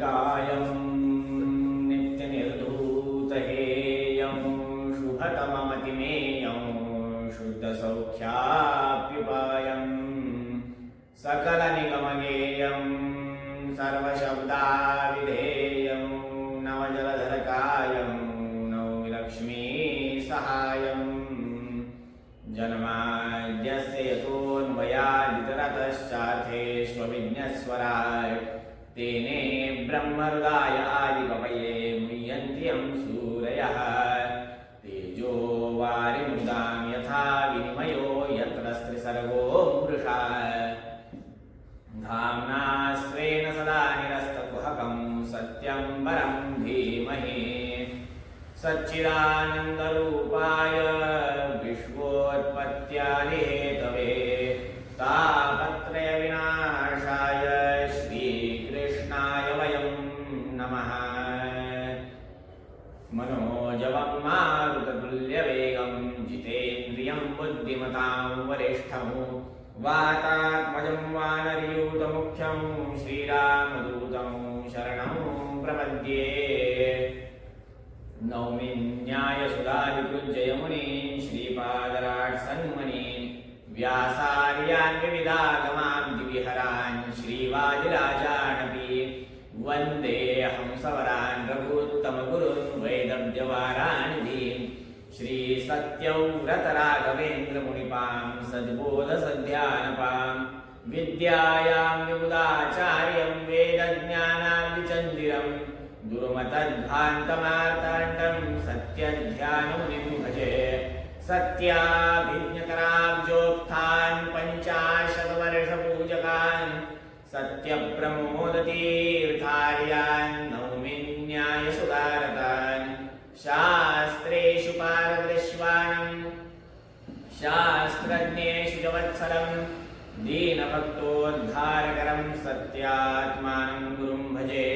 नित्यनिर्विकारं नित्यनिर्धूतहेयं शुभतममतिमेयं शुद्धसौख्याप्युपायं सकलनिगमगेयं सर्वशब्दाविधेयं नवजलधरकायं नौमि लक्ष्मीसहायं जन्माद्यस्य यतोऽन्वयादितरतश्चार्थेष्वभिज्ञस्वराट् तेने ब्रह्महृदाय आदिकवये मुह्यन्ति यं सूरयः तेजो वारिमृदां यथा विनिमयो यत्र स्त्रिसर्गो मृषा धाम्ना स्वेन सदा निरस्तकुहकं सत्यं परं धीमहि सच्चिदानन्दरूपाय विश्वोत्पत्त्यादिहेतवे तापत्रयविनाशाय श्रीकृष्णाय वयं नमः। मनोजवं मारुततुल्यवेगं जितेन्द्रियं बुद्धिमतां वरिष्ठं वातात्मजं वानरयूतमुख्यं श्रीरामदूतं शरणं प्रपद्ये। नौमि न्यायसुधादिकृज्जयमुनीन् श्रीपादराट्सन्मुनीन् व्यासार्यान् विविधागमाब्धिविहरान् श्रीवादिराजानपि वन्दे हंसवरान् रघुत्तमगुरुन् वैदव्यवारानिधीन् श्रीसत्यव्रतराघवेन्द्रमुनिपां सद्बोधसध्यानपां विद्यायां विबुधाचार्यं वेदज्ञानाब्धिचन्दिरं दुर्मतध्वान्तमार्ताण्डं सत्यध्यानमुनिं भजे। सत्याभिज्ञकराब्जोत्थान् पञ्चाशतवर्षपूजकान् सत्यप्रमोदतीर्थार्यान् नौमि न्यायसुधारतान् शास्त्रेषु पारदृश्वानं शास्त्रज्ञेषु च वत्सलं दीनभक्तोद्धारकरं सत्यात्मानं गुरुं भजे।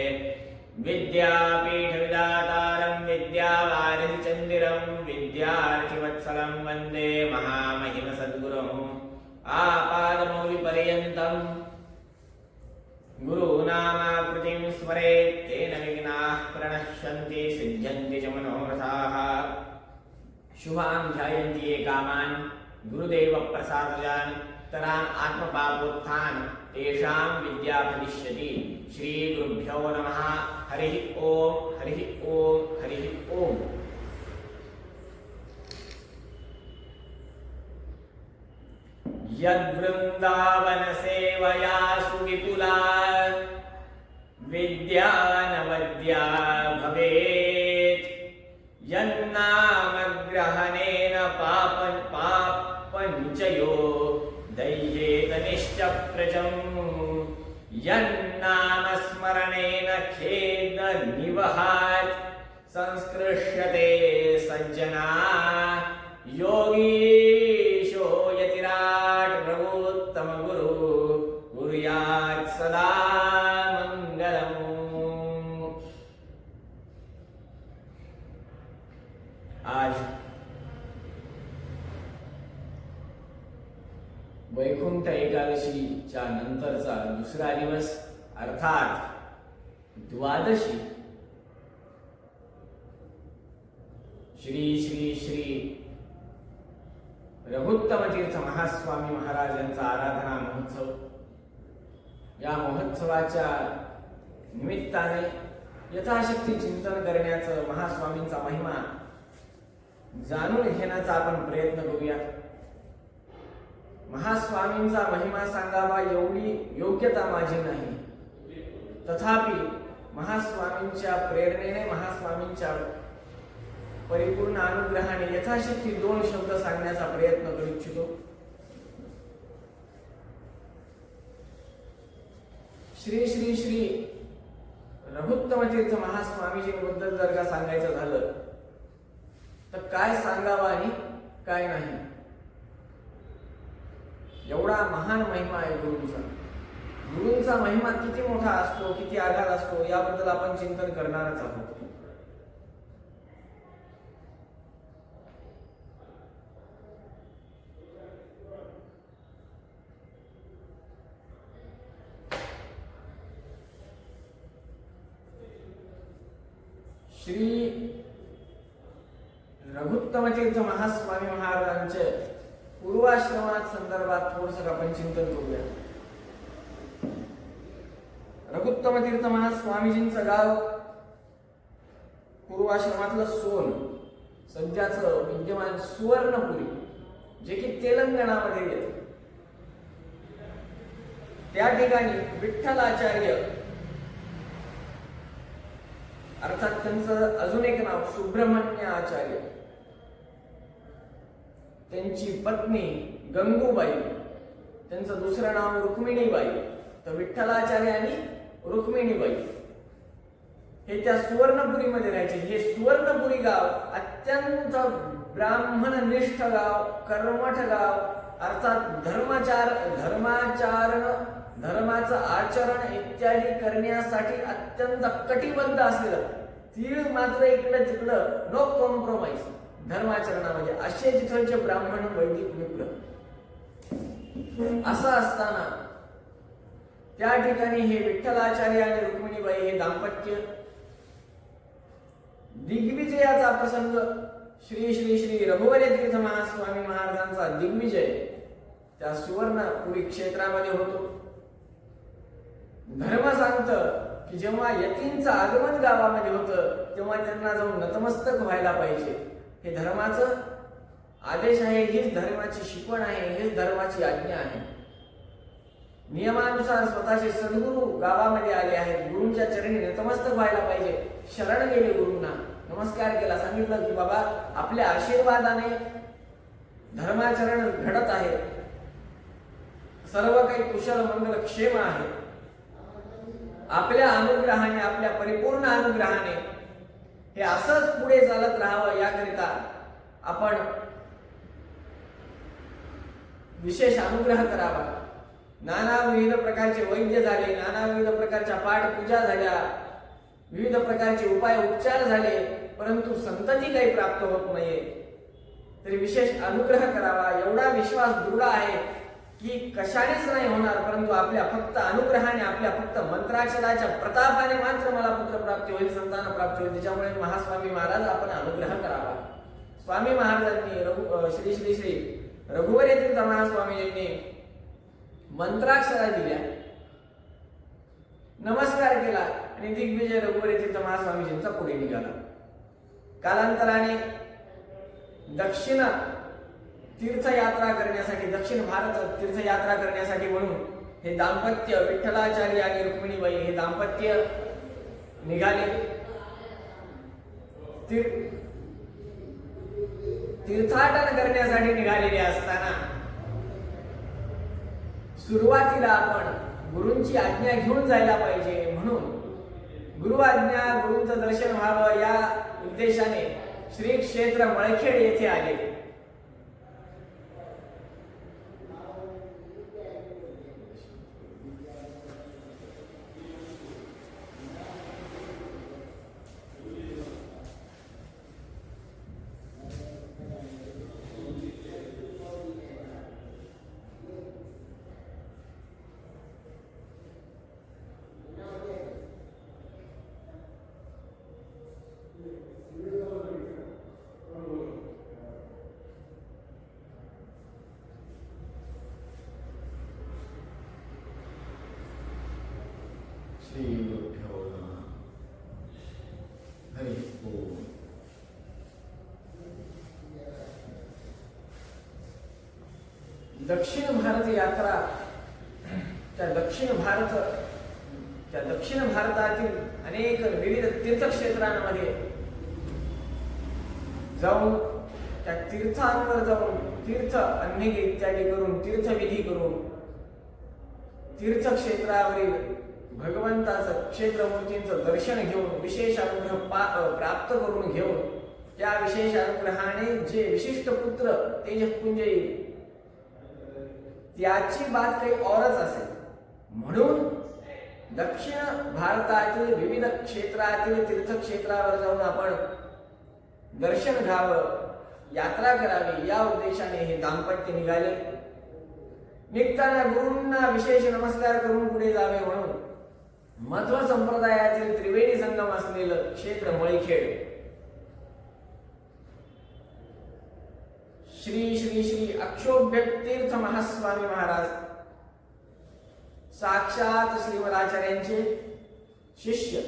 विद्यापीठविदातारं विद्यावारिधिचन्दिरं विद्यार्थिवत्सलं वन्दे महामहिमसद्गुरुम् आपादमौलिपर्यन्तं गुरूणामाकृतिं स्मरेत् तेन विघ्नाः प्रणश्यन्ति सिद्ध्यन्ति च मनोरथाः। शुभां ध्यायन्ति ये कामान् गुरुदेवप्रसादजान् तरान् आत्मपापोत्थान् तेषां विद्या भविष्यति। श्रीगुरुभ्यो नमः। हरिः ओम् हरिः ओम् हरिः ओम्। यद्वृन्दावनसेवया सुविपुला विद्यानवद्या भवेत् यन्नामग्रहणेन पापञ्चयो दह्येत निश्चप्रजम् यन्नामस्मरणेन खेदनिवहात् संस्कृष्यते सज्जना योगीशो यतिराट् प्रभुत्तमगुरु कुर्यात् सदा मङ्गलम्। आज वैकुंठ एकादशीच्या नंतरचा दुसरा दिवस अर्थात द्वादशी श्री श्री श्री रघुत्तमतीर्थ महास्वामी महाराजांचा आराधना महोत्सव। या महोत्सवाच्या निमित्ताने यथाशक्ती चिंतन करण्याचं, महास्वामींचा महिमा जाणून घेण्याचा आपण प्रयत्न करूया। महास्वामींचा महिमा सांगावा एवढी योग्यता माझी नाही, तथापि महास्वामींच्या प्रेरणेने, महास्वामींच्या परिपूर्ण अनुग्रहाने यथाशक्ती 2 शब्द सांगण्याचा प्रयत्न करू इच्छितो। श्री श्री श्री रघुत्तमतीर्थ महास्वामीजींबद्दल जर का सांगायचं झालं तर काय सांगावं आणि काय नाही, एवढा महान महिमा आहे गुरूंचा। गुरूंचा महिमा किती मोठा असतो, किती आगाध असतो, याबद्दल आपण चिंतन करणारच आहोत। श्री रघुत्तमतीर्थ महास्वामी महाराजांचे पूर्वाश्रमात संदर्भात थोडस आपण चिंतन करूया. रघुत्तमतीर्थ महास्वामीजींचं गाव पूर्वाश्रमातलं सोन, सध्याचं विद्यमान सुवर्णपुरी, जे की तेलंगणामध्ये येतं. त्या ठिकाणी विठ्ठलाचार्य अर्थात त्यांचं अजून एक नाव सुब्रह्मण्य आचार्य, त्यांची पत्नी गंगूबाई, त्यांचं दुसरं नाव रुक्मिणीबाई. तर विठ्ठलाचार्य आणि रुक्मिणीबाई हे त्या सुवर्णपुरीमध्ये राहायचे. हे सुवर्णपुरी गाव अत्यंत ब्राह्मणनिष्ठ गाव, कर्मठ गाव, अर्थात धर्माचं आचरण इत्यादी करण्यासाठी अत्यंत कटिबद्ध असलेलं, तीळ मात्र इकडं तिकडं नो कॉम्प्रोमाइज धर्माचरणामध्ये, असे तिथलचे ब्राह्मण वैदिक विप्र. असं असताना त्या ठिकाणी हे विठ्ठलाचार्य आणि रुक्मिणीबाई हे दाम्पत्य दिग्विजयाचा प्रसंग, श्री श्री श्री रघुवर तीर्थ महास्वामी महाराजांचा दिग्विजय त्या सुवर्णपुरी क्षेत्रामध्ये होतो. धर्म सांगतं की जेव्हा यतींचं आगमन गावामध्ये होतं तेव्हा त्यांना जाऊन नतमस्तक व्हायला पाहिजे. हे धर्माचं आदेश आहे, हीच धर्माची शिकवण आहे, हीच धर्माची आज्ञा आहे. नियमानुसार स्वतःचे सद्गुरू गावामध्ये आले आहेत, गुरूंच्या चरणी नतमस्तक व्हायला पाहिजे. शरण गेले, गुरूंना नमस्कार केला, सांगितलं की बाबा आपल्या आशीर्वादाने धर्माचरण घडत आहे, सर्व काही कुशल मंगल क्षेम आहे. आपल्या अनुग्रहाने, आपल्या परिपूर्ण अनुग्रहाने हे असंच पुढे चालत राहावं, याकरिता आपण विशेष अनुग्रह करावा. नाना विविध प्रकारचे वैद्य झाले, नाना विविध प्रकारच्या पाठ पूजा झाल्या, विविध प्रकारचे उपाय उपचार झाले, परंतु संतती काही प्राप्त होत नाहीये. तरी विशेष अनुग्रह करावा. एवढा विश्वास दृढ आहे की कशानेच नाही होणार, परंतु आपल्या फक्त अनुग्रहाने, आपल्या फक्त मंत्राक्षराच्या प्रतापाने मात्र मला पुत्र प्राप्ती होईल, संतान प्राप्ती होईल. त्याच्यामुळे महास्वामी महाराज आपण अनुग्रह करावा. स्वामी महाराजांनी श्री श्री श्री रघुवर तीर्थ महास्वामीजींनी मंत्राक्षरा दिल्या, नमस्कार केला आणि दिग्विजय रघुवर तीर्थ महास्वामीजींचा पुढे निघाला. कालांतराने दक्षिण तीर्थयात्रा करण्यासाठी, दक्षिण भारत तीर्थयात्रा करण्यासाठी म्हणून हे दाम्पत्य विठ्ठलाचार्य आणि रुक्मिणीबाई हे दाम्पत्य निघाले. तीर्थाटन करण्यासाठी निघालेले असताना सुरुवातीला आपण गुरूंची आज्ञा घेऊन जायला पाहिजे, म्हणून गुरु आज्ञा, गुरूंचं दर्शन व्हावं या उद्देशाने श्री क्षेत्र मळखेड येथे आले. श्री गुरुभ्यो नमः. हरि ओम. दक्षिण भारत यात्रा, त्या दक्षिण भारतातील अनेक विविध तीर्थक्षेत्रांमध्ये जाऊन, त्या तीर्थांवर जाऊन तीर्थ अन्य इत्यादी करून, तीर्थविधी करून, तीर्थक्षेत्रावरील भगवंताचं, क्षेत्रमूर्तींचं दर्शन घेऊन, विशेष अनुग्रह प्राप्त करून घेऊन, त्या विशेष अनुग्रहाने जे विशिष्ट पुत्र तेजपुंज येईल त्याची बात काही औरच असेल. म्हणून दक्षिण भारतातील विविध क्षेत्रातील तीर्थक्षेत्रावर जाऊन आपण दर्शन घ्यावं, यात्रा करावी, या उद्देशाने हे दाम्पत्य निघाले. निघताना गुरूंना विशेष नमस्कार करून पुढे जावे म्हणून मध्व संप्रदायातील त्रिवेणी संगम असलेलं क्षेत्र मळीखेड. श्री श्री श्री अक्षोभ्य तीर्थ महास्वामी महाराज साक्षात श्रीमदाचार्यांचे शिष्य.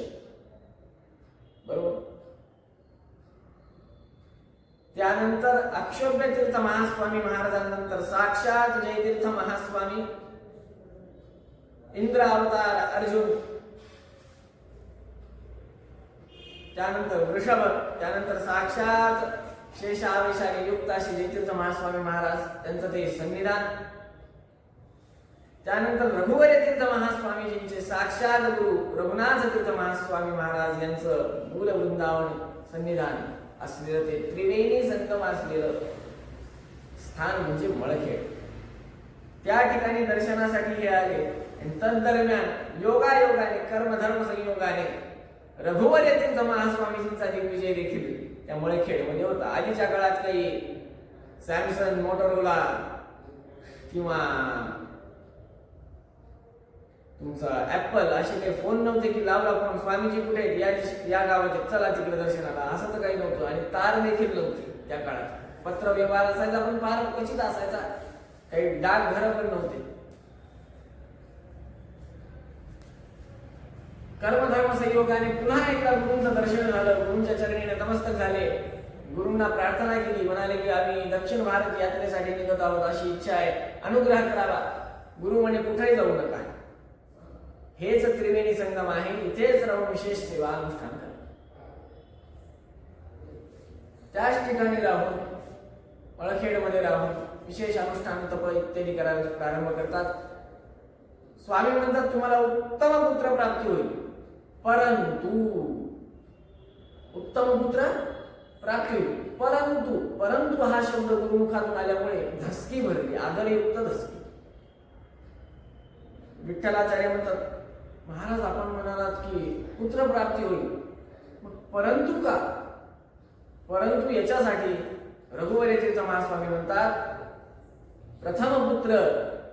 बरोबर. त्यानंतर अक्षोभ्य तीर्थ महास्वामी महाराजांनंतर साक्षात जयतीर्थ महास्वामी, इंद्र अवतार अर्जुन, त्यानंतर वृषभ, त्यानंतर साक्षात शेषावेशाने युक्त असे जयतीर्थ महास्वामी महाराज त्यांचं ते सन्निधान. त्यानंतर रघुवर तीर्थ महास्वामीजींचे साक्षात गुरु रघुनाथ तीर्थ महास्वामी महाराज यांचं मूल वृंदावन सन्निधान असलेलं ते त्रिवेणी संगम असलेलं स्थान म्हणजे मळखेड. त्या ठिकाणी दर्शनासाठी हे आले आणि तद्दरम्यान योगायोगाने कर्मधर्म संयोगाने रघुवर तीर्थ महास्वामीजींचा दिग्विजय देखील त्या मळखेडमध्ये होता. आधीच्या काळात काही सॅमसंग, मोटोरोला किंवा तुमचा ऍपल असे काही फोन नव्हते की लावला फोन स्वामीजी कुठे या गावात चला तिकडे दर्शनाला, असं तर काही नव्हतं. आणि तार देखील नव्हती त्या काळात. पत्र व्यवहार असायचा पण फार क्वचित असायचा. काही डाकघर पण नव्हते. कर्मधर्म संयोगाने पुन्हा एकदा गुरूंचं दर्शन झालं. गुरूंच्या चरणी नतमस्तक झाले. गुरूंना प्रार्थना केली. म्हणाले की आम्ही दक्षिण भारत यात्रेसाठी निघत आहोत, अशी इच्छा आहे, अनुग्रह करावा. गुरु म्हणे कुठेही जाऊ नका, हेच त्रिवेणी संगम आहे, इथेच राहून विशेष सेवा अनुष्ठान करा. त्याच ठिकाणी राहून मळखेडमध्ये राहून विशेष अनुष्ठान, तप इत्यादी करायला प्रारंभ करतात. स्वामी म्हणतात तुम्हाला उत्तम पुत्र प्राप्ती होईल, परंतु उत्तम पुत्र प्राप्ती होईल, परंतु परंतु हा शब्द गुरुमुखातून आल्यामुळे धसकी भरली, आदरयुक्त धसकी. विठ्ठलाचार्य म्हणतात महाराज आपण म्हणालात की पुत्र प्राप्ती होईल, मग परंतु का? परंतु याच्यासाठी रघुवर तीर्थ महास्वामी म्हणतात प्रथम पुत्र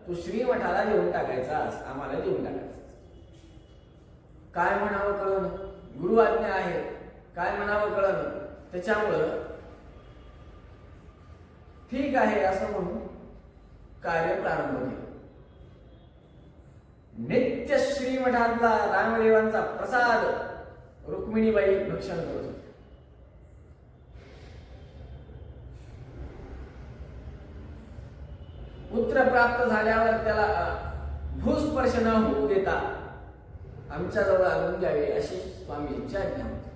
तू श्रीमठाला देऊन टाकायचा, आम्हाला देऊन टाकायचा. काय म्हणावं कळलं, गुरु आज्ञा आहे, काय म्हणावं कळलं. त्याच्यामुळं ठीक आहे असं म्हणून कार्य प्रारंभ केलं. नित्य श्रीमठातला रामदेवांचा प्रसाद रुक्मिणीबाई भक्षण करत होते. पुत्र प्राप्त झाल्यावर त्याला भूस्पर्श न होऊ देता आमच्या जवळ आणून द्यावे अशी स्वामींची आज्ञा होती.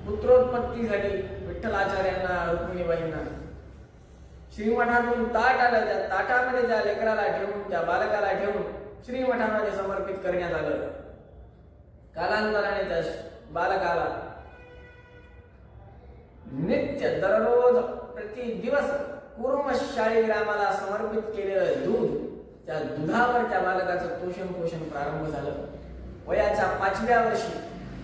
पुत्रोत्पत्ती झाली विठ्ठलाचार्यांना, रुक्मिणीबाईंना. श्रीमठातून ताट आलं, त्या ताटामध्ये त्या लेकराला ठेवून, त्या बालकाला ठेवून श्रीमठामध्ये समर्पित करण्यात आलं. कालांतराने त्या बालकाला नित्य दररोज प्रति दिवस कूर्म शाळीग्रामाला समर्पित केलेलं दूध, त्या दुधावर त्या बालकाचं पोषण प्रारंभ झालं. वयाच्या 5व्या वर्षी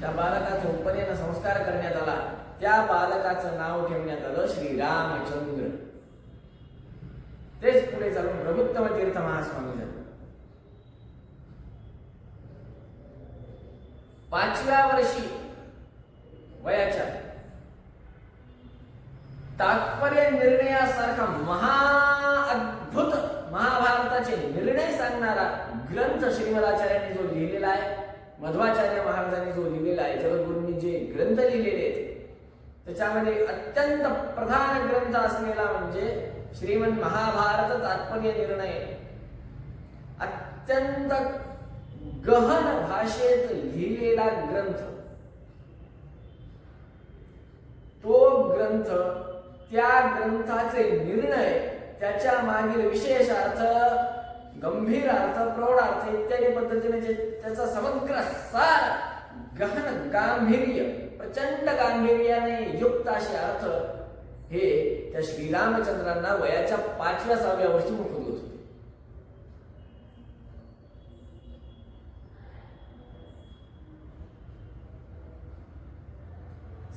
त्या बालकाचं उपनयन संस्कार करण्यात आला. त्या बालकाचं नाव ठेवण्यात आलं श्रीरामचंद्र. तेच पुढे चालून रघुत्तम तीर्थ महास्वामी झाले. 5व्या वर्षी वयाच्या तात्पर्य निर्णयासारखा अद्भुत महाभारताचे निर्णय सांगणारा ग्रंथ श्रीमदाचार्यांनी जो लिहिलेला आहे, मध्वाचार्य महाराजांनी जो लिहिलेला आहे, जगद्गुरूंनी जे ग्रंथ लिहिलेले आहेत त्याच्यामध्ये अत्यंत प्रधान ग्रंथ असलेला म्हणजे श्रीमद महाभारत तात्पर्य निर्णय. अत्यंत गहन भाषेत लिहिलेला ग्रंथ. तो ग्रंथ, त्या ग्रंथाचे निर्णय, त्याच्या मागील विशेष अर्थ, गंभीर अर्थ, प्रौढ अर्थ इत्यादी पद्धतीने त्याचा समग्र सार, गहन गांभीर्य, प्रचंड गांभीर्याने युक्त असे अर्थ हे त्या श्रीरामचंद्रांना वयाच्या 5व्या-6व्या वर्षी मुखत होते.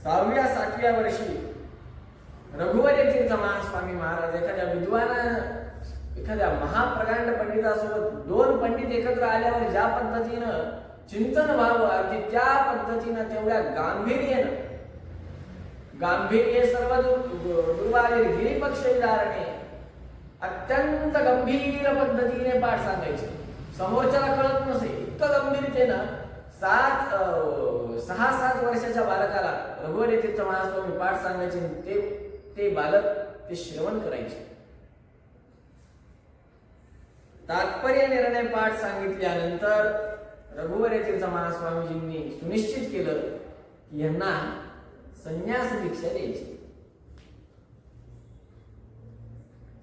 सहाव्या 7व्या वर्षी रघुवर तीर्थ महास्वामी महाराज एखाद्या विद्वान, एखाद्या महाप्रकांड पंडितासोबत 2 पंडित एकत्र आल्यावर ज्या पद्धतीनं चिंतन व्हावं अगदी त्या पद्धतीनं तेवढ्या गांभीर्य सर्व दुर्वारी गिरीपक्ष विदारणे अत्यंत गंभीर पद्धतीने पाठ सांगायचे. समोरच्याला कळत नसे इतकं गंभीरतेनं 6-7 वर्षाच्या बालकाला रघुवर तीर्थ महास्वामी पाठ सांगायचे. ते बालक ते श्रवण करायचे. तात्पर्य निर्णय पाठ सांगितल्यानंतर रघुवर तीर्थ महास्वामीजींनी सुनिश्चित केलं की यांना संन्यास दीक्षा द्यायची.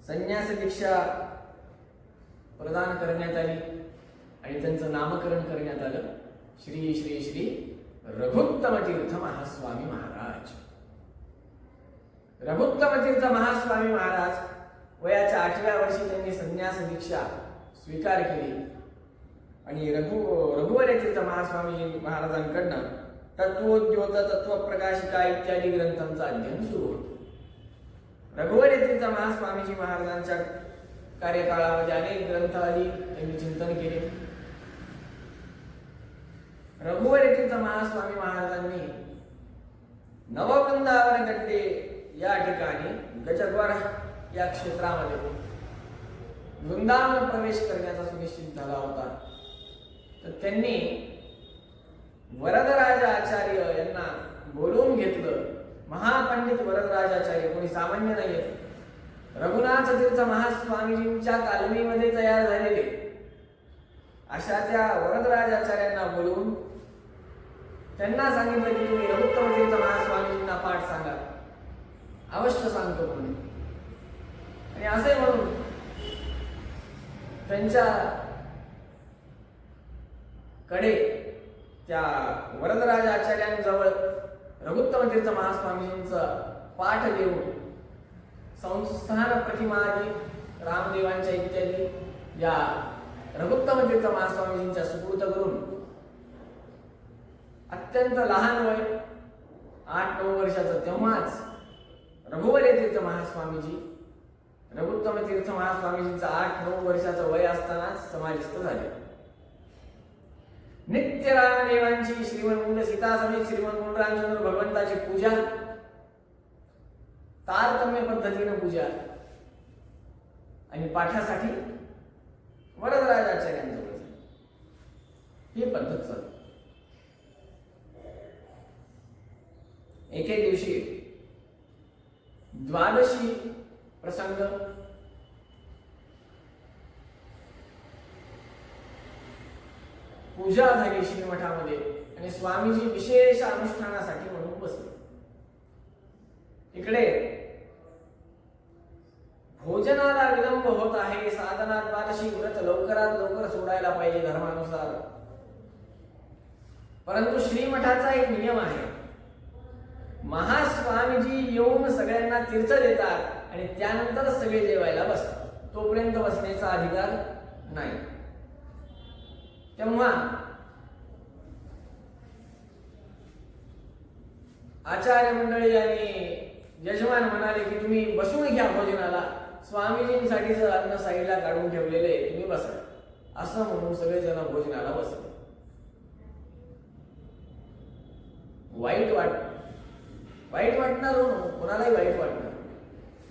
संन्यास दीक्षा प्रदान करण्यात आली आणि त्यांचं नामकरण करण्यात आलं श्री श्री श्री रघुत्तम तीर्थ महास्वामी महाराज. रघुत्तम तीर्थ महास्वामी महाराज वयाच्या 8व्या वर्षी त्यांनी संन्यास दीक्षा स्वीकार केली आणि रघुवर तीर्थ महास्वामी महाराजांकडनं तत्वोद्योत तत्वप्रकाशिका इत्यादी ग्रंथांचं अध्ययन सुरू होतं. रघुवर तीर्थ महास्वामीजी महाराजांच्या कार्यकाळामध्ये अनेक ग्रंथ आली, त्यांनी चिंतन केले. रघुवर तीर्थ महास्वामी महाराजांनी नववृंदावन गड्डे या ठिकाणी गजद्वार या क्षेत्रामध्ये वृंदावन प्रवेश करण्याचा सुनिश्चित झाला होता. तर त्यांनी वरदराज आचार्य यांना बोलवून घेतलं. महापंडित वरदराज आचार्य कोणी सामान्य नाही, रघुनाथ तीर्थ महास्वामीजींच्या तालमीमध्ये तयार झालेले अशा त्या वरदराज आचार्यांना बोलवून त्यांना सांगितलं की तुम्ही रघुत्तम तीर्थ महास्वामीजींना पाठ सांगा. अवश्य सांगतो म्हणून. आणि असे म्हणून त्यांच्या कडे त्या वरदराज आचार्यांजवळ रघुत्तम तीर्थ महास्वामीजींचं पाठ देऊन संस्थान प्रतिमादी रामदेवांच्या इत्यादी या रघुत्तम तीर्थ महास्वामीजींच्या सुपूर्द करून अत्यंत लहान वय 8-9 वर्षाचं तेव्हाच रघुवर तीर्थ महास्वामीजी रघुत्तम तीर्थ महास्वामीजींचं 8-9 वर्षाचं वय असतानाच समाधिस्थ झाले. नित्य रामदेवांची श्रीमंत सीता समेत श्रीमंत रामचंद्र भगवंताची पूजा, तारतम्य पद्धतीने पूजा आणि पाठासाठी वरदराज आचार्यांजवळ ही पद्धत चालू. एके दिवशी द्वादशी प्रसंग पूजा झाली श्रीमठामध्ये आणि स्वामीजी विशेष अनुष्ठानासाठी म्हणून बसले. इकडे भोजनाला विलंब होत आहे. साधना द्वादशी व्रत लवकरात लवकर सोडायला पाहिजे धर्मानुसार. परंतु श्रीमठाचा एक नियम आहे, महास्वामीजी येऊन सगळ्यांना तीर्थ देतात आणि त्यानंतर सगळे जेवायला बसतात. तोपर्यंत बसण्याचा अधिकार नाही. तेव्हा आचार्य मंडळी आणि यजमान म्हणाले की तुम्ही बसून घ्या भोजनाला, स्वामीजींसाठीच अन्न साईडला काढून ठेवलेले तुम्ही बसा. असं म्हणून सगळेजण भोजनाला बसले. वाईट वाटणार हो, कोणालाही वाईट वाटणार.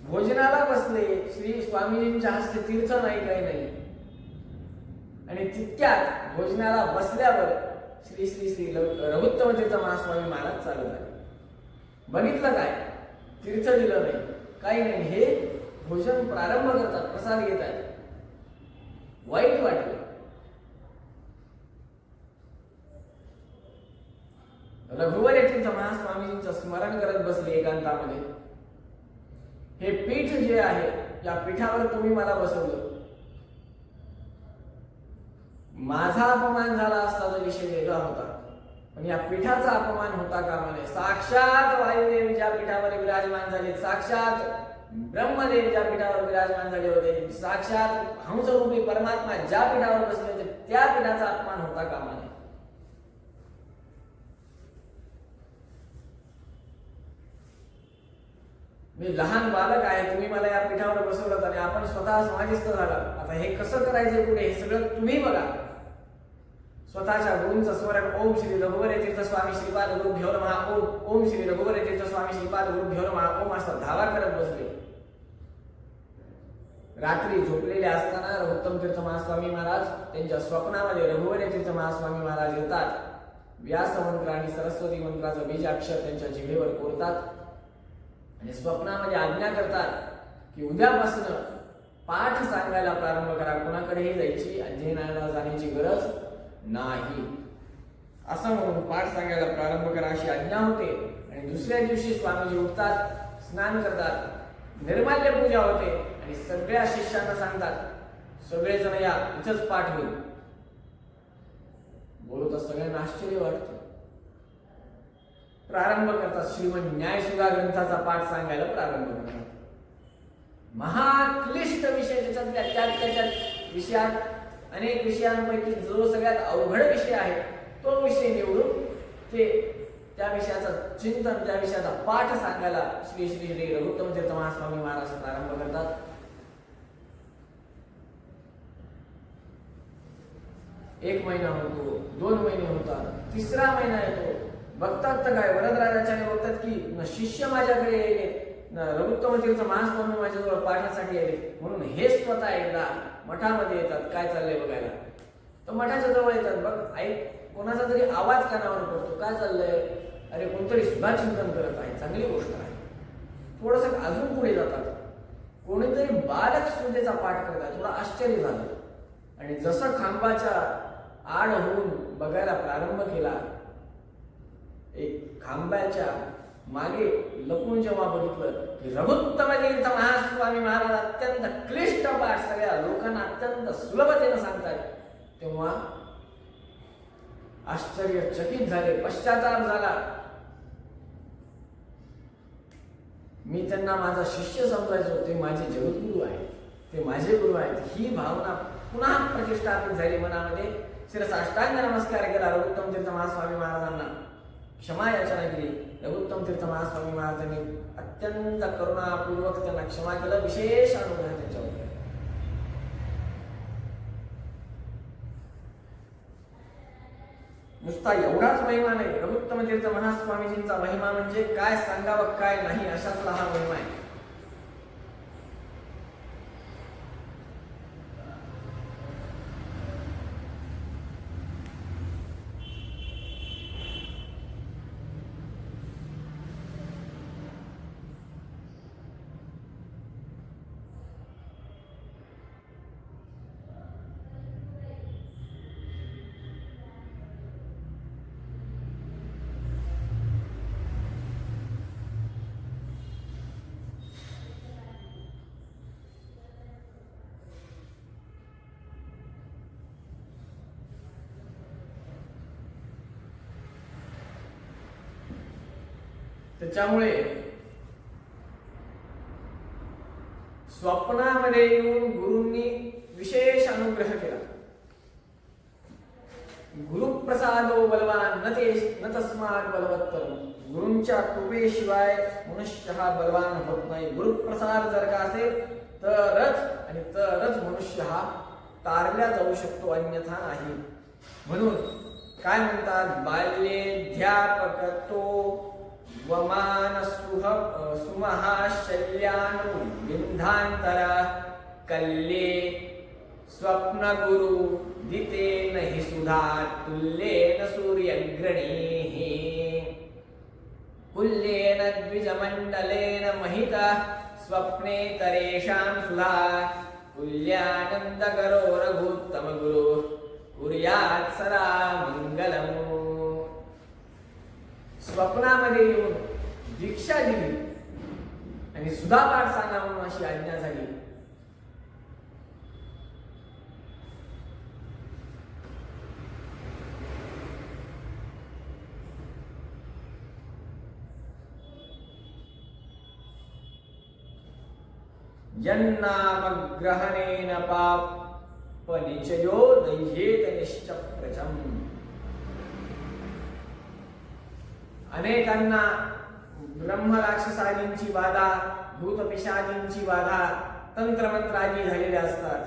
भोजनाला बसले, श्री स्वामीजींच्या हस्ते तीर्थ नाही, काही नाही. आणि तितक्यात भोजनाला बसल्यावर श्री श्री श्री रघुत्तम तीर्थ महास्वामी महाराज चालू झाले. बघितलं काय, तीर्थ दिलं नाही, काही नाही, हे भोजन प्रारंभ करतात, प्रसाद घेत आहेत. वाईट वाटलं. रघुवर तीर्थ महास्वामीजींचं स्मरण करत बसले एकांतामध्ये. हे पीठ जे आहे, या पीठावर तुम्ही मला बसवलं. माझा अपमान झाला असता तर विषय वेगळा होता, पण या पीठाचा अपमान होता कामा नये. साक्षात वायुदेव ज्या पीठावर विराजमान झाले, साक्षात ब्रह्मदेव ज्या पीठावर विराजमान झाले होते, साक्षात हंसरूपी परमात्मा ज्या पीठावर बसले होते, त्या पीठाचा अपमान होता कामा नये. मी लहान बालक आहे, तुम्ही मला या पीठावर बसवलं आणि आपण स्वतः समाधिस्थ झाला. आता हे कसं करायचं पुढे, हे सगळं तुम्ही बघा. स्वतःच्या गुरूंचं स्मरण ओम श्री रघुवर तीर्थ स्वामी श्रीपाद गुरुभ्यो नमः ओम श्री रघुवर तीर्थ स्वामी श्रीपाद गुरुभ्यो नमः ओम असा धावा करत बसले. रात्री झोपलेले असताना रघुत्तम तीर्थ महास्वामी महाराज त्यांच्या स्वप्नामध्ये रघुवर तीर्थ महास्वामी महाराज येतात. व्यास मंत्र आणि सरस्वती मंत्राचं बीजाक्षर त्यांच्या जिभेवर कोरतात आणि स्वप्नामध्ये आज्ञा करतात की उद्यापासून पाठ सांगायला प्रारंभ करा, कोणाकडेही जायची अध्ययनाला जाण्याची गरज नाही असं म्हणून पाठ सांगायला प्रारंभ करा अशी आज्ञा होते. आणि दुसऱ्या दिवशी स्वामीजी उठतात, स्नान करतात, निर्माल्य पूजा होते आणि सगळ्या शिष्यांना सांगतात सगळेजण या, इथंच पाठ होईल. बोलू तर सगळ्यांना आश्चर्य वाटतं. प्रारंभ करतात, श्रीमद न्यायसुधा ग्रंथाचा पाठ सांगायला प्रारंभ करतात. महाक्लिष्ट विषय त्याच्या विषयात अनेक विषयांपैकी जो सगळ्यात अवघड विषय आहे तो विषय निवडून ते त्या विषयाचं चिंतन, त्या विषयाचा पाठ सांगायला श्री श्री श्री रघुत्तम तीर्थ महास्वामी महाराज प्रारंभ करतात. एक महिना होतो, 2 महिने होतात, 3रा महिना येतो. बघतात तर काय, वरदराजाचार्य बघतात की शिष्य माझ्याकडे येईल, रघुत्तम तीर्थ महास्वामी माझ्याजवळ पाठासाठी आले म्हणून हे स्वतः एकदा मठामध्ये येतात. काय चाललंय बघायला. तर मठाच्या जवळ येतात. बघ ऐक, कोणाचा तरी आवाज कानावर पडतो, काय चाललंय, अरे कोणतरी सुद्धा चिंतन करत आहे, चांगली गोष्ट आहे. थोडस अजून पुढे जातात, कोणीतरी बालक स्मृतीचा पाठ करत आहे. थोडं आश्चर्य झालं आणि जसं खांबाच्या आड होऊन बघायला प्रारंभ केला, एक खांबाच्या मागे लपून जेव्हा बघितलं की रघुत्तम तीर्थ महास्वामी महाराज अत्यंत क्लिष्ट पाठ सगळ्या लोकांना अत्यंत सुलभतेने सांगतात, तेव्हा आश्चर्यचकित झाले, पश्चाताप झाला. मी त्यांना माझा शिष्य समजायचो, ते माझे जगद्गुरु आहेत, ते माझे गुरु आहेत. ही भावना पुन्हा प्रतिष्ठापित झाली मनामध्ये. शिरसाष्टांग नमस्कार केला रघुत्तम तीर्थ महास्वामी महाराजांना, क्षमा याचना केली. रघुत्तम तीर्थ महास्वामी महाराजांनी अत्यंत करुणापूर्वक त्यांना क्षमा केलं. विशेष अनुग्रह त्यांच्यावर. नुसता एवढाच महिमा नाही, रघुत्तम तीर्थ महास्वामीजींचा महिमा म्हणजे काय सांगावं काय नाही अशातला हा महिमा आहे. त्याच्यामुळे स्वप्नामध्ये येऊन गुरूंनी विशेष अनुग्रह केला. गुरुप्रसादो बलवान न तस्मात् बलवत्तर. गुरूंच्या कृपेशिवाय मनुष्य हा बलवान होत नाही. गुरुप्रसाद जर का असेल तरच मनुष्य हा तारल्या जाऊ शकतो, अन्यथा नाही. म्हणून काय म्हणतात, बाल्येध्यापकतो वमान सुमहाशल्यानु विंधांतरा कल्ले स्वप्नगुरु दितेन हि सुधा तुल्येन सूर्यग्रणीः कुल्येन द्विजमण्डलेन महिता स्वप्ने तरेषां सुधा कुल्यानन्दकरो रघुत्तमगुरु कुर्यात् सदा मंगलम्. स्वप्नामध्ये येऊन दीक्षा दिली आणि सुधा पाठ सांगा म्हणून अशी आज्ञा झाली. यन्नामग्रहणेन पापनिचयो दह्येत निश्चप्रचम्. अनेकांना ब्रह्मराक्षसादींची बाधा, भूतपिशाचींची बाधा, तंत्रमंत्रादी झालेल्या असतात.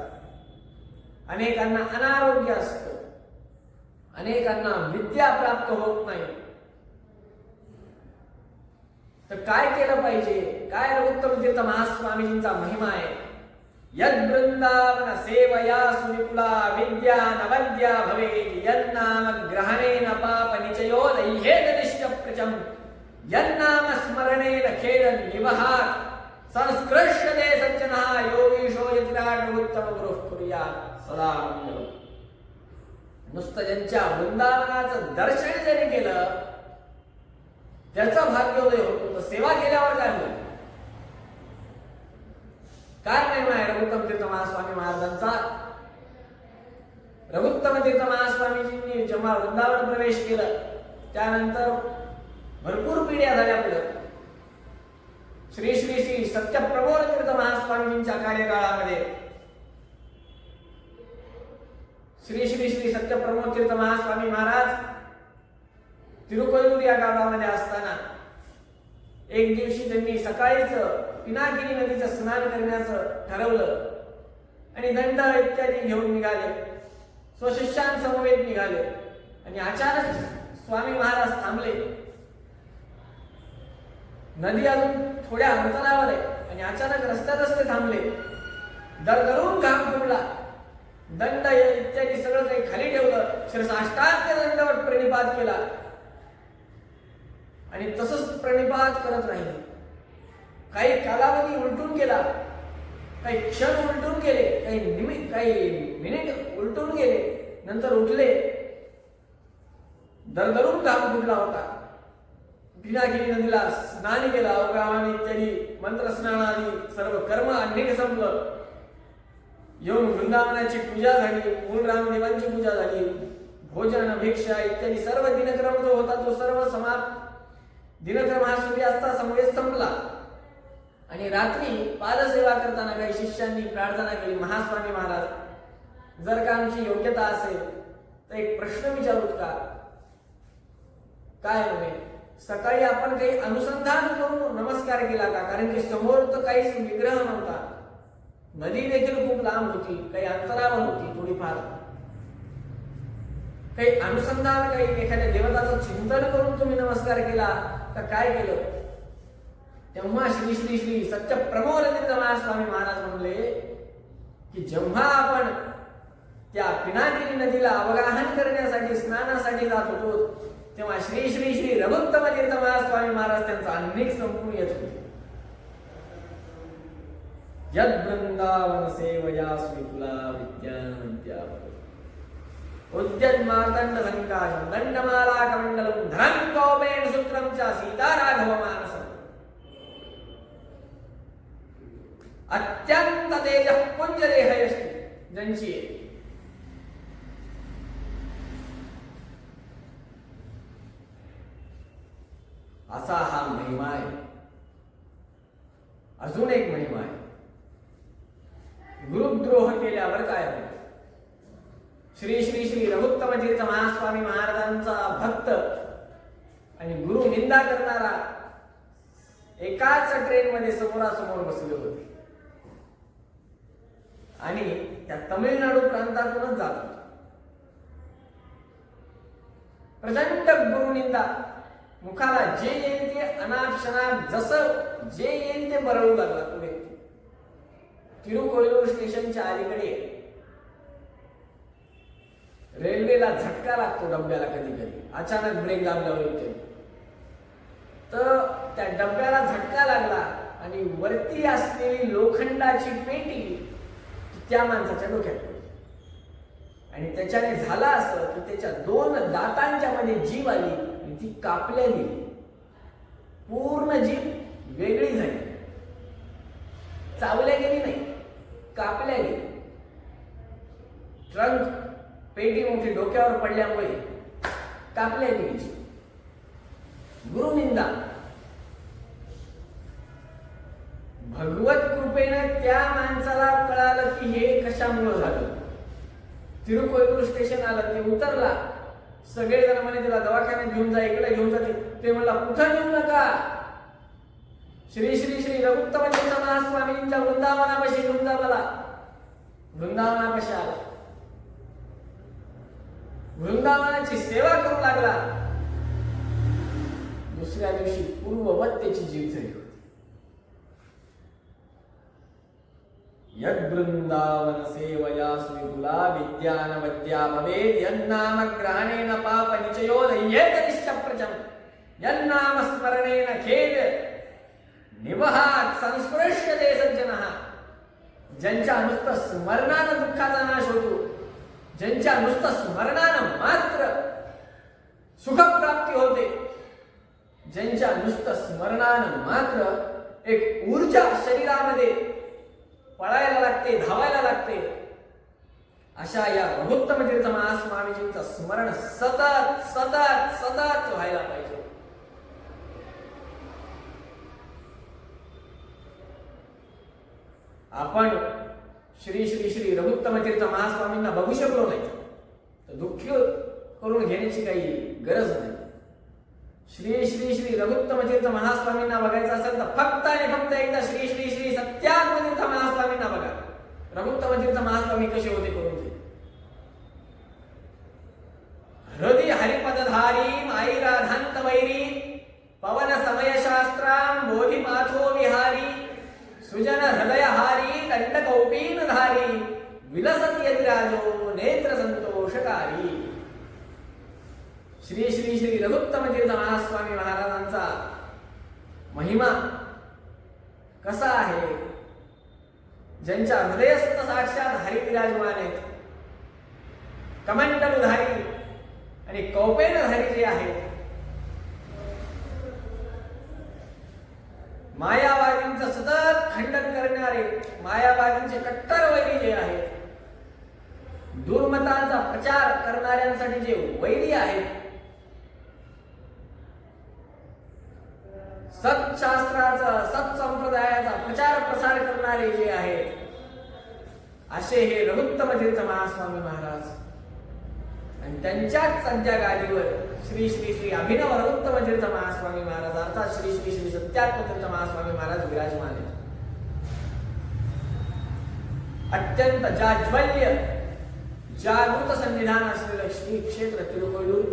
अनेकांना अनारोग्य असतं, अनेकांना विद्या प्राप्त होत नाही. तर काय केलं पाहिजे? काय रघुत्तम तीर्थ महास्वामीजींचा महिमा आहे. यद वृंदावन सेवया सुविपुला विद्या नवद्या भवेत् यन्नाम ग्रहणेन पाप निचयो दैहेत निश्चप्रचम यन्नाम स्मरणेन खेद निवहात् संस्कृष्यते सज्जनः योगीशो यतिराट उत्तम गुरुः कुर्यात् सदा मंगलम्. नुसतं ज्यांच्या वृंदावनाचं दर्शन ज्याने केलं त्याचं भाग्योदय होतो. सेवा केल्यावर काय होईल? काय महिमा आहे रघुत्तम तीर्थ महास्वामी महाराजांचा? रघुत्तम तीर्थ महास्वामीजींनी जेव्हा वृंदावन प्रवेश केलं त्यानंतर भरपूर पिढ्या झाल्या. पुढे श्री श्री श्री सत्यप्रबोध तीर्थ महास्वामीजींच्या कार्यकाळामध्ये श्री श्री श्री सत्यप्रबोध तीर्थ महास्वामी महाराज तिरुकोयलूर या गावामध्ये असताना एक दिवशी त्यांनी सकाळीच पिनाकिनी नदीचं स्नान करण्याचं ठरवलं आणि दंड इत्यादी घेऊन निघाले. स्वशिष्यांसमवेत निघाले आणि अचानक स्वामी महाराज थांबले. नदी अजून थोड्या अंतरावर आहे आणि अचानक रस्त्यातच ते थांबले. दरदरून घाम फुटला. दंड इत्यादी सगळं काही खाली ठेवलं. शिरसाष्टांग दंडवत प्रणिपात केला आणि तसंच प्रणिपात करत राहिले. काही कालावधी उलटून गेला, काही क्षण उलटून गेले, काही मिनिट उलटून गेले. नंतर उठले. दरदरून घाम फुटला होता. पिनाकिनी नदीला स्नान केला. अवगावाने इत्यादी मंत्र स्नानादी सर्व कर्म अनेक संपलं. येऊन वृंदावनाची पूजा झाली. मूळ रामदेवांची पूजा झाली. भोजन भिक्षा इत्यादी सर्व दिनक्रम जो होता तो सर्व समाप्त. दिनक्रम हा सूर्यास्ता समोर संपला आणि रात्री पादसेवा करताना काही शिष्यांनी प्रार्थना केली, महास्वामी महाराज जर का आमची योग्यता असेल तर एक प्रश्न विचारूत का? काय म्हणे? सकाळी आपण काही अनुसंधान करून नमस्कार केला का? कारण की समोर तर काहीच विग्रह नव्हता. नदी देखील खूप लांब होती, काही अंतरावर होती थोडीफार. काही अनुसंधान, काही एखाद्या देवताचं चिंतन करून तुम्ही नमस्कार केला तर काय केलं? तेव्हा श्री श्री श्री सत्यप्रबोध तीर्थ महास्वामी महाराज म्हणले की जेव्हा आपण त्या पिनाकिनी नदीला अवगाहन करण्यासाठी स्नानासाठी जात होतो तेव्हा श्री श्री श्री रघुत्तम तीर्थ महास्वामी महाराज त्यांचा अनेक संपून येत होते. यद वृंदावन सेवया स्विपुला विद्यानवद्या उद्यन मार्दंड संकाशम दंडमाला कमंडलम धरम कौपेन सूत्रम च सीता राघव मानसम अत्यंत तेज पुंज देहयष्टि ज्यांची असा हा महिमा आहे. अजून एक महिमा आहे. गुरुद्रोह केल्यावर काय होते? श्री श्री श्री रघुत्तम तीर्थ महास्वामी महाराजांचा भक्त आणि गुरु निंदा करणारा एकाच ट्रेन मध्ये समोरासमोर बसले होते आणि त्या तमिळनाडू प्रांतातूनच जात होते. प्रचंड गुरुनिंदा, मुखाला जे येईल ते अनाक्षणात जसं जे येईल ते बरळू लागला तो व्यक्ती. तिरुकोयलूर स्टेशनच्या अलीकडे रेल्वेला झटका लागतो डब्याला. कधी कधी अचानक ब्रेक दाबल्यावर येते तर त्या डब्याला झटका लागला आणि वरती असलेली लोखंडाची पेटी त्या माणसाच्या डोक्यात पडली आणि त्याच्याने झाला असं की त्याच्या दोन दातांच्या मध्ये जीभ आली आणि ती कापल्या गेली. पूर्ण जीभ वेगळी झाली. चावल्या गेली नाही, कापल्या गेली. ट्रंक पेटी मोठी डोक्यावर पडल्यामुळे कापल्या गेली. गुरुनिंदा. भगवत कृपेने त्या माणसाला कळालं की हे कशामुळे झालं. तिरुकोयलूर स्टेशन आलं, ते उतरला. सगळेजण म्हणे त्याला दवाखान्यात घेऊन जा, इकडे घेऊन जा. ते म्हणला कुठं घेऊ नका, श्री श्री श्री रघुत्तम तीर्थ महास्वामींच्या वृंदावनापाशी घेऊन जा मला. वृंदावनापाशी आला. वृंदावनाची सेवा करू लागला. दुसऱ्या दिवशी पूर्ववत त्याची जीव झाली होती. यद वृंदावन सेवया स्विकुला विद्यानवद्या भवेद यन्नाम ग्रहणेन पाप निचयो दह्येत निश्चप्रजम यन्नाम स्मरणेन खेद निवहात संस्पृश्यते सज्जनः. ज्यांच्या नुसतं स्मरणानं दुःखाचा नाश होतो, ज्यांच्या नुसतं स्मरणानं मात्र सुखप्राप्ती होते, ज्यांच्या नुसतं स्मरणानं मात्र एक ऊर्जा शरीरामध्ये पळायला लागते, धावायला लागते, अशा या रघुत्तम तीर्थ महास्वामीजींचं स्मरण सतत सतत सतत व्हायला पाहिजे. आपण श्री श्री श्री रघुत्तम तीर्थ महास्वामींना बघू शकलो नाही तर दुःख करून घेण्याची काही गरज नाही. श्री श्री श्री रघुत्तम तीर्थ महास्वामींना बघायचं असेल तर फक्त आणि फक्त एकदा श्री श्री श्री सत्यात्म तीर्थ महास्वामींना बघा. रघुत्तम तीर्थ महास्वामी कसे होते करून ते हृदय हरिपदधारी माई राधांत वैरी पवन समय शास्त्रां बोधी माथो विहारी सुजन हृदयहारी दंडकौपीन धारी विलसत यतिराजो नेत्र संतोषकारी. श्री श्री श्री रघुत्तम तीर्थ महास्वामी महाराजांचा महिमा कसा आहे. ज्यांच्या हृदयस्थ साक्षात हरी विराजमान आहेत, कमंडलधारी आणि कौपेनधारी जे आहेत, मायावादींचं सतत खंडन करणारे मायावादींचे कट्टर वैरी जे आहेत, दुर्मतांचा प्रचार करणाऱ्यांसाठी जे वैरी आहेत, सत्शास्त्राचा सत्संप्रदायाचा प्रचार प्रसार करणारे जे आहेत, असे हे रघुत्तम तीर्थ महास्वामी महाराज. आणि त्यांच्याच सध्या गादीवर श्री श्री श्री अभिनव रघुत्तम तीर्थ महास्वामी महाराज अर्थात श्री श्री श्री सत्यात्म तीर्थ महास्वामी महाराज विराजमान आहेत. अत्यंत जाज्वल्य जागृत संविधान असलेलं श्री क्षेत्र तिरुकोयलूर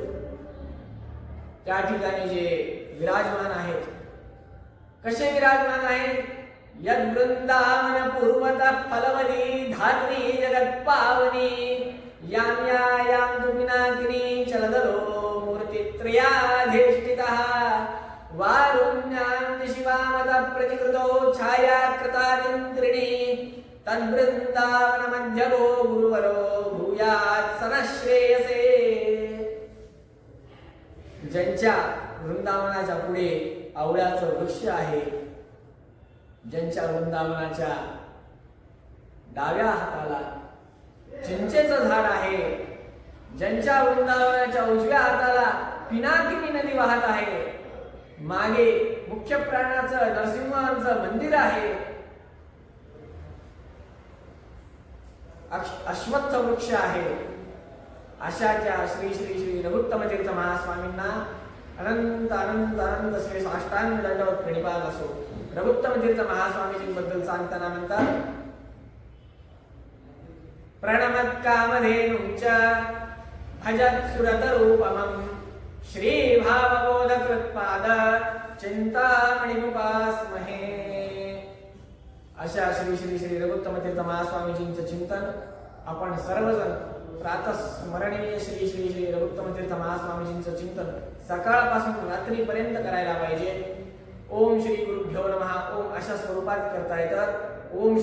त्या ठिकाणी जे विराजमान आहेत. कसे विराजमान आहेत. यद वृंदावन पूर्वत फलवदी धात्री जगत पावनी याम याम पिनाकिनी चलदलो मूर्तित्रयाधिष्ठितः वारुण्यां शिवामद प्रतिकृतो छायाकृतादिन्द्रिणी तद्वृंदावन मध्यगो गुरुवरो भूयात् सनश्रेयसे. ज्यांच्या वृंदावनाच्या पुढे आवळ्याचं वृक्ष आहे, ज्यांच्या वृंदावनाच्या डाव्या हाताला चिंचेचं झाड आहे, ज्यांच्या वृंदावनाच्या उजव्या हाताला पिनाकिनी नदी वाहत आहे, मागे मुख्य प्राणाचं नरसिंहांचं मंदिर आहे, अश्वत्थ वृक्ष आहे, अशाच्या श्री श्री श्री रघुत्तम तीर्थ महास्वामींना अनंत अनंत अनंत श्री साष्टांग दंडवत प्रणिपात असो. रघुत्तम तीर्थ महास्वामीजींबद्दल सांगताना म्हणतात प्रणमत कामधेनुंच भजत सुरत रूपमं श्री भावबोध कृत्पाद चिंतामणिमुपास्महे. अशा श्री श्री श्री रघुत्तम तीर्थ महास्वामीजींचं चिंतन आपण सर्वजण प्रातस्मरणीय श्री श्री श्री रघुत्तम तीर्थ महास्वामीजींचं चिंतन सकाळपासून रात्रीपर्यंत करायला पाहिजे. ओम श्री गुरुभ्यो नमः ओम अशा स्वरूपात करता येतं. ओम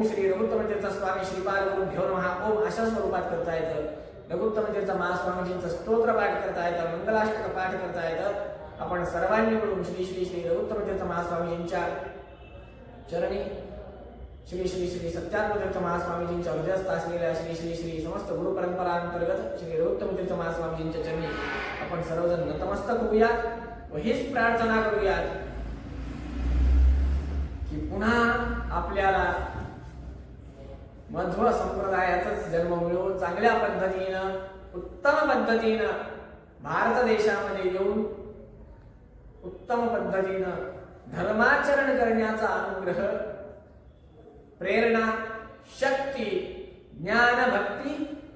श्री रघुत्तम तीर्थ स्वामी श्रीपाद गुरुभ्यो नमः ओम अशा स्वरूपात करता येतं. रघुत्तम तीर्थ महास्वामीजींचं स्तोत्र पाठ करता येतं, मंगलाष्टक पाठ करता येतं. आपण सर्वांनी मिळून श्री श्री श्री रघुत्तम तीर्थ महास्वामीजींच्या चरणी श्री श्री श्री सत्यात्म तीर्थ महास्वामीजींच्या हृदयस्थ असलेल्या श्री श्री श्री समस्त गुरु परंपरा अंतर्गत श्री रघुत्तम तीर्थ महास्वामीजींच्या चरणी आपण सर्वजण नतमस्तक होऊयात व हीच प्रार्थना करूयात की पुन्हा आपल्याला मध्व संप्रदायाचाच जन्म मिळो, चांगल्या पद्धतीनं उत्तम पद्धतीनं भारत देशामध्ये येऊन उत्तम पद्धतीनं धर्माचरण करण्याचा अनुग्रह, प्रेरणा, शक्ती, ज्ञान, भक्ती,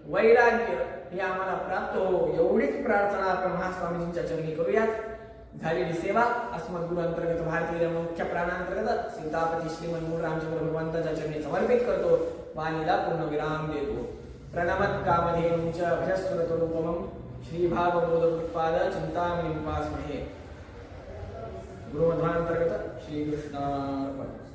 वैराग्य हे आम्हाला प्राप्त हो, एवढीच प्रार्थना आपण महास्वामीजींच्या चरणी करूयात. झालेली सेवा अस्मद गुरु अंतर्गत भारतीय मुख्य प्राणांतर्गत सीतापती श्रीमन मूळ रामचंद्र भगवंताच्या चरणी समर्पित करतो. वाणीला पूर्ण विराम देतो. प्रणमत कामधेनुंच भजस्फुरतो रूपमं श्री भागवत उत्पाद चिंतामणि उपासमहे. गुरुमध्वांतर्गत श्री कृष्णार्पणमस्तु.